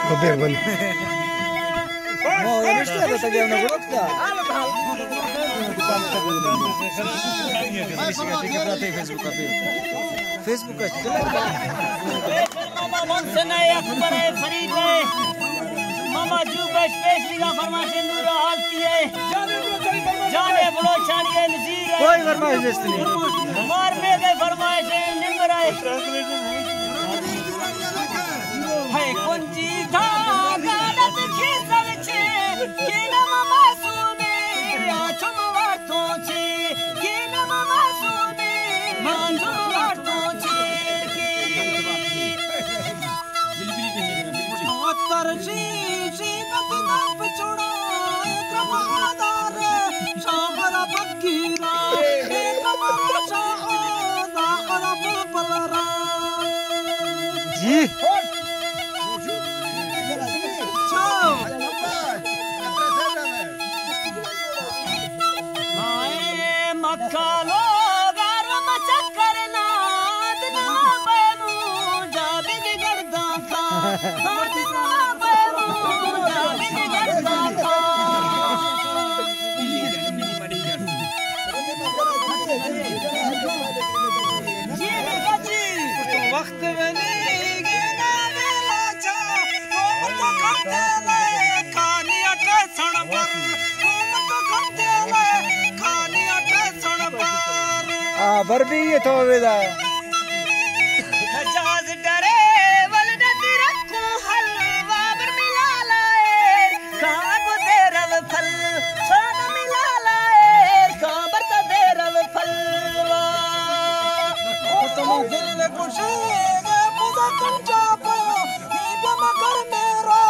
Побегали. Ну, что это так явно гротка? Facebook मामा जू बेश पेश लिखा फरमाइश नूर हालती है जाने बड़ो छाड़िए नजीर है कोई फरमाइश नहीं मारने दे फरमाइश निम्र है है कुंजी था गानत खिसल छे कि नम मासूमे आछम वातो छे कि नम मासूमे आछम वातो छे तरजी जीवत नब चुड़ा क्रमादार शाहरा फकीरा नमरा शाहदा अरब पलरा जी हाय मक्का लोग गरम चक्कर नाद ना बैमू जाबे गरदा था वक्त में नहीं गिना वेला जा तो करते ले खानी अटे सण पर तो करते ले खानी अटे सण पर बर भी ये तो वेदा जहाज डरे वल नदी रखो हलवा बर मिला लाए खाब दे रव फल खाब मिला लाए खाबर का दे रव फलवा ओ तुम दिल ने खुशी मुझे तुम जापो ईदम कर मेरो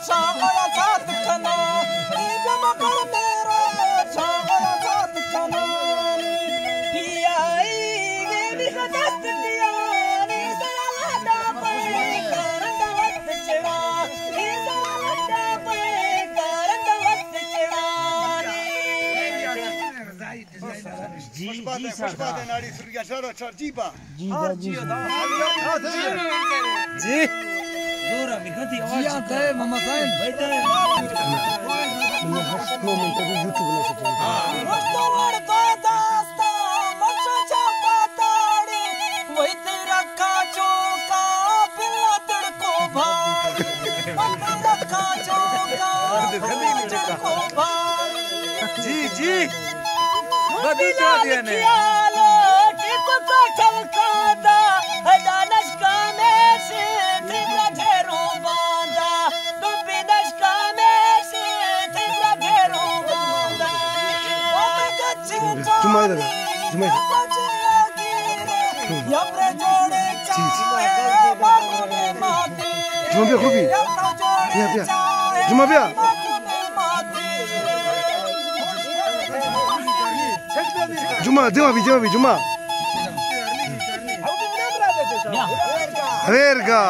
चाहया साथ खना ईदम कर मेरो चाहया साथ खना पिया ये भी दस्त दिया जी जी सर नाड़ी सुरिया चलो चल जी बा जी जी जी जोरा मिखती आवाज जी है मामा साहब बैठे मैं हस्लो में तो यूट्यूब में से हां मस्तो वर तो दास्ता मचा छापा ताड़ी वही तेरा काचो का पिल्ला तड़को भाग तेरा काचो का को भाग जी जी बगीचा दिया ने लो टिको को चमकादा दानश का में से त्रिपुरा घेरो बांधा तुम बिनश का में से त्रिपुरा घेरो बांधा ओ कच्ची जुमाइदा यप्रे जोड़े चाहे बागुने माते जुमा खूबी पिया जुमा पिया जुमा जुमा हरेरगा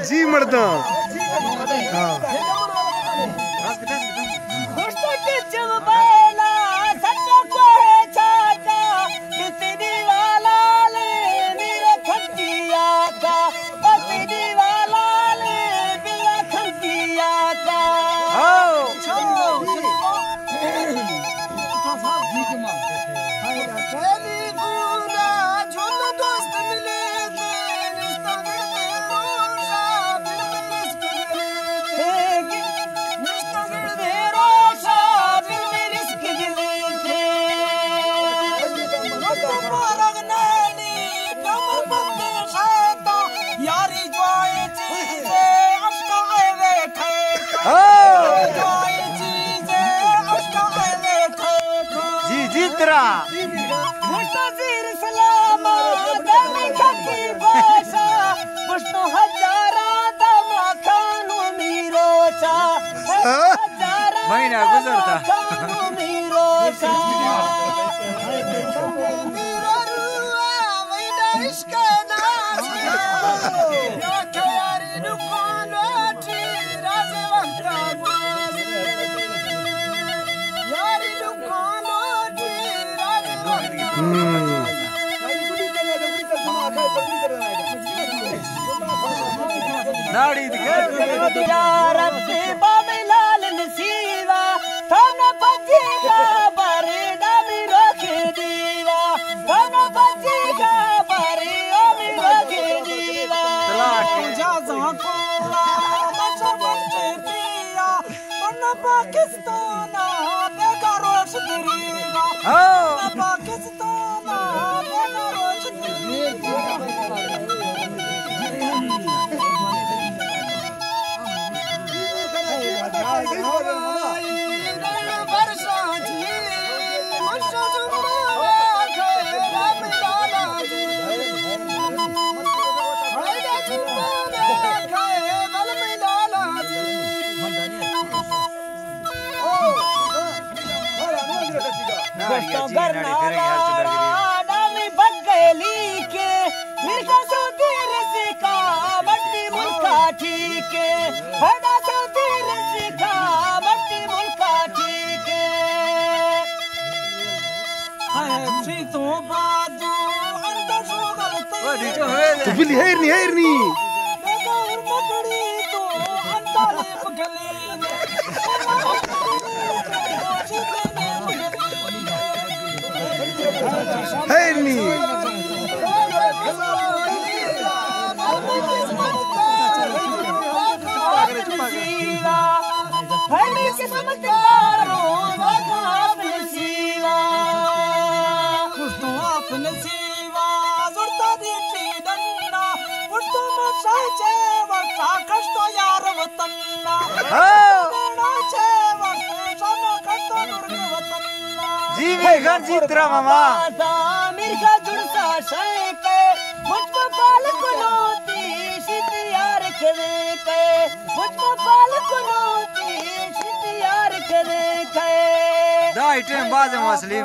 जी मर्दा हां मुस्तज़ीर सलामा दमी खकी बासा मुस्तो हजारा दमा खानु मीरो चा महीना गुजरता खानु मीरो चा मीरो रुआ वैदा इश्क नास या यारी नुकानो ठी राज वक्त यारी नुकानो नाड़ी दिखे रत्ते बाबे लाल नसीवा थाना बच्ची का बारे दामी रोके दीवा थाना बच्ची का बारे ओमी रोके दीवा जा कोला बच्चा बच्चे पिया बन्ना पाकिस्तान बेकारोश दरीवा बन्ना पाकिस्तान बेकारोश दामी बगली के मिर्जा सौतीर सिका मट्टी मुल्का ठीक हड़ा सौतीर सिका मट्टी मुल्का ठीक है तो बाजू अंदर शोगलते तो बिल्ली हेरनी बेगौर मकड़ी तो अंदर पगली हेरनी जीत रहा मामा मिर्जा जुड़सा शैके मुझको पाल कुनोती शितियार करे के मुझको पाल कुनोती शितियार करे के दाई टाइम बाद में मुस्लिम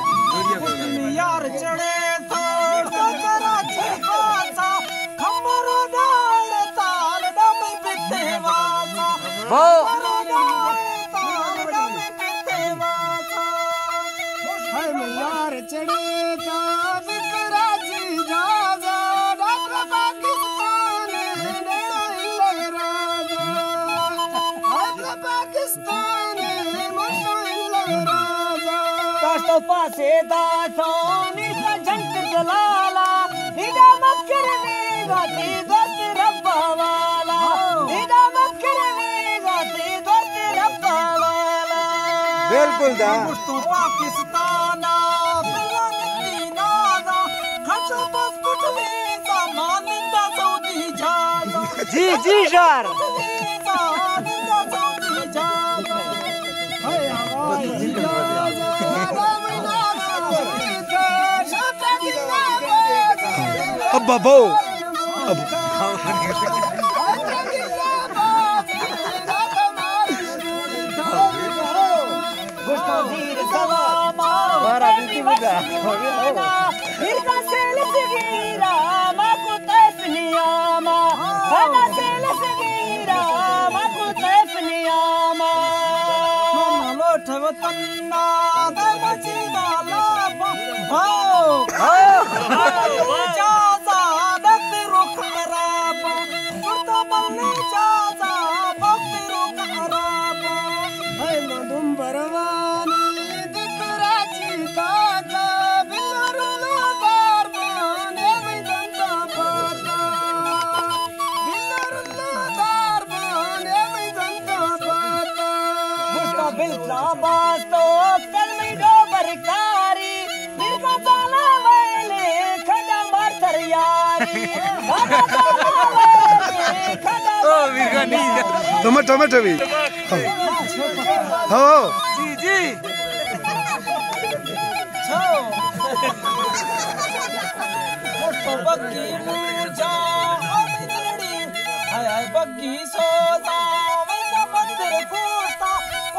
यार चढ़े तो कराची पासा खमरो डाल ताल डम बिते वासा खमरो डाल ताल डम बिते वासा हाय यार चढ़े तो कराची जा जा डॉक्टर पाकिस्तान ने राजा पाकिस्तान तो पासे दासो मिर्जा झंट जलाला निदा मक्कर में गाती दोस्त रब्बा वाला निदा मक्कर में गाती दोस्त रब्बा वाला बिल्कुल दा तो पाकिस्तान बिला नीना खचो बस पुटली सामान निंदा सऊदी जाजा जी यार निंदा सऊदी जाजा हाय आवाज अब बाबो अब हमारा भी बुदा मिर्जा सेल सगीरा मा को तैफनियामा हना सेल सगीरा मा को तैफनियामा लोट वतन्ना दे मचीना लापा जाजा दत रुख मराबा सुरता बल्ले जाजा बक्त रुख मराबा है मधुम बरवानी दिकराची ताजा बिलरुलो दारबाने में दंता पाता बिलरुलो दारबाने में दंता पाता मुझका बिल्ला बास्तो कल में दो बरकारी मिर्गा जाला वेले खड़ा मार यारी खड़ा जाला वेले खड़ा ओ मिर्गा नहीं टमाटो भी हाँ जी बग्गी मूर्जा अमितड़ी हाय बग्गी सोजा वैसा मंदिर खोता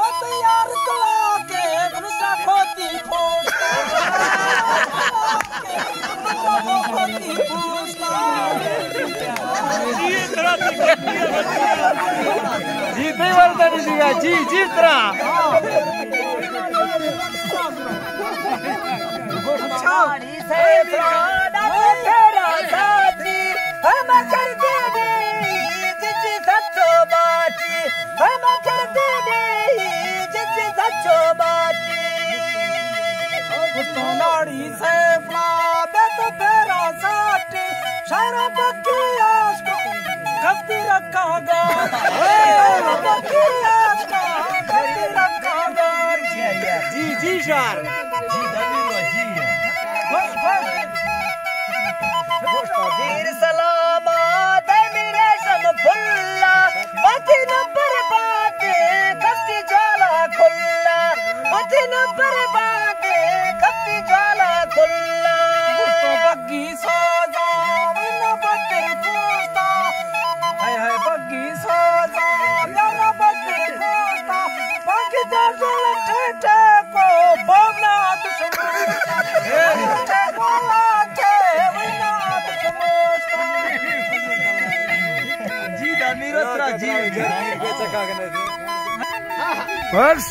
ओ तैयार कला के भूसा खोती खोता खोती खोता नहीं बोलता दिया जी जिस तरह छाड़ी से प्राणा तेरा साथी हम करते नहीं जिस सच्चो बाटी हम करते नहीं जिस सच्चो बाटी नाड़ी से प्राणा तो तेरा साथी शराब की आश को कभी रखागा जी जी शार वीर सलामत मेरे शम फुल्ला पति नंबर बाटे कस्ती ज्वाला खुल्ला पति नंबर बाटे कस्ती ज्वाला खुल्ला बग्गी साजा विना बदर कोस्ता है बग्गी साजा विना बदर कोस्ता बाकी दर्जन ठेठे को बोलना दुश्मन हर्ष